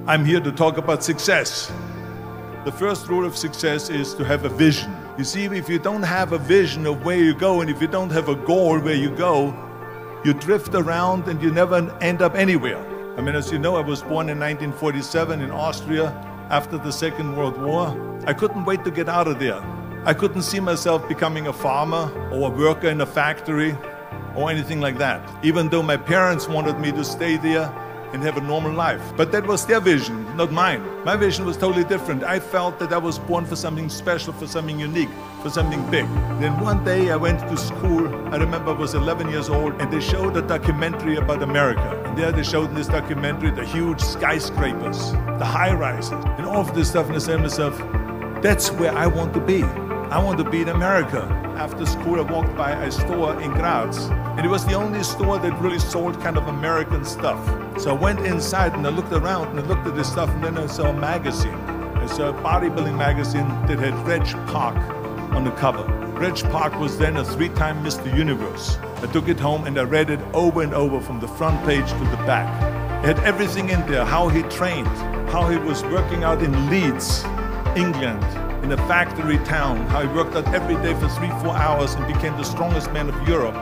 I'm here to talk about success. The first rule of success is to have a vision. You see, if you don't have a vision of where you go, and if you don't have a goal where you go, you drift around and you never end up anywhere. I mean, as you know, I was born in 1947 in Austria after the Second World War. I couldn't wait to get out of there. I couldn't see myself becoming a farmer or a worker in a factory or anything like that, even though my parents wanted me to stay there and have a normal life. But that was their vision, not mine. My vision was totally different. I felt that I was born for something special, for something unique, for something big. Then one day I went to school. I remember I was 11 years old, and they showed a documentary about America. And there they showed in this documentary the huge skyscrapers, the high-rises, and all of this stuff. And I said to myself, that's where I want to be. I want to be in America. After school, I walked by a store in Graz, and it was the only store that really sold kind of American stuff. So I went inside and I looked around and I looked at this stuff, and then I saw a magazine. I saw a bodybuilding magazine that had Reg Park on the cover. Reg Park was then a 3-time Mr. Universe. I took it home and I read it over and over from the front page to the back. It had everything in there, how he trained, how he was working out in Leeds, England, in a factory town, how he worked out every day for 3-4 hours and became the strongest man of Europe,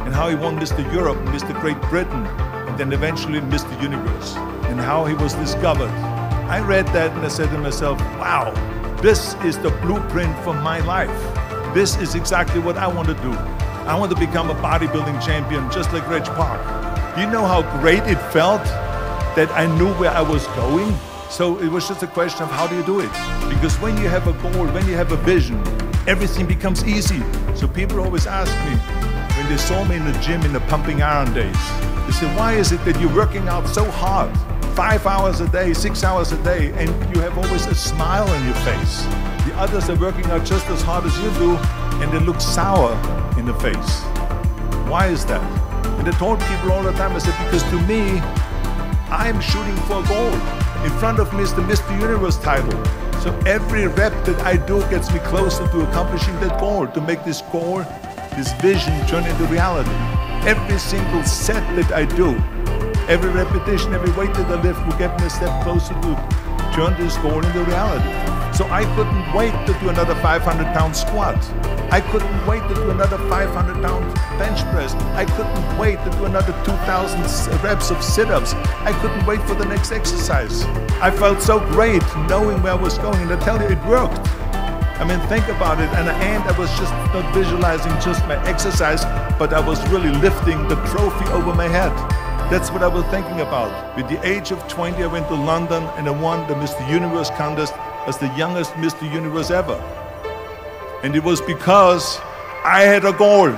and how he won Mr. Europe, Mr. Great Britain, and then eventually Mr. Universe, and how he was discovered. I read that and I said to myself, wow, this is the blueprint for my life. This is exactly what I want to do. I want to become a bodybuilding champion just like Reg Park. Do you know how great it felt that I knew where I was going? So it was just a question of how do you do it? Because when you have a goal, when you have a vision, everything becomes easy. So people always ask me, when they saw me in the gym in the pumping iron days, they say, why is it that you're working out so hard, 5 hours a day, 6 hours a day, and you have always a smile on your face? The others are working out just as hard as you do, and they look sour in the face. Why is that? And I told people all the time, I said, because to me, I'm shooting for a goal. In front of me is the Mr. Universe title. So every rep that I do gets me closer to accomplishing that goal, to make this goal, this vision turn into reality. Every single set that I do, every repetition, every weight that I lift will get me a step closer to turn this goal into reality. So I couldn't wait to do another 500-pound squat. I couldn't wait to do another 500-pound bench press. I couldn't wait to do another 2,000 reps of sit-ups. I couldn't wait for the next exercise. I felt so great knowing where I was going, and I tell you, it worked. I mean, think about it. And at the end, I was just not visualizing just my exercise, but I was really lifting the trophy over my head. That's what I was thinking about. With the age of 20, I went to London and I won the Mr. Universe contest as the youngest Mr. Universe ever. And it was because I had a goal.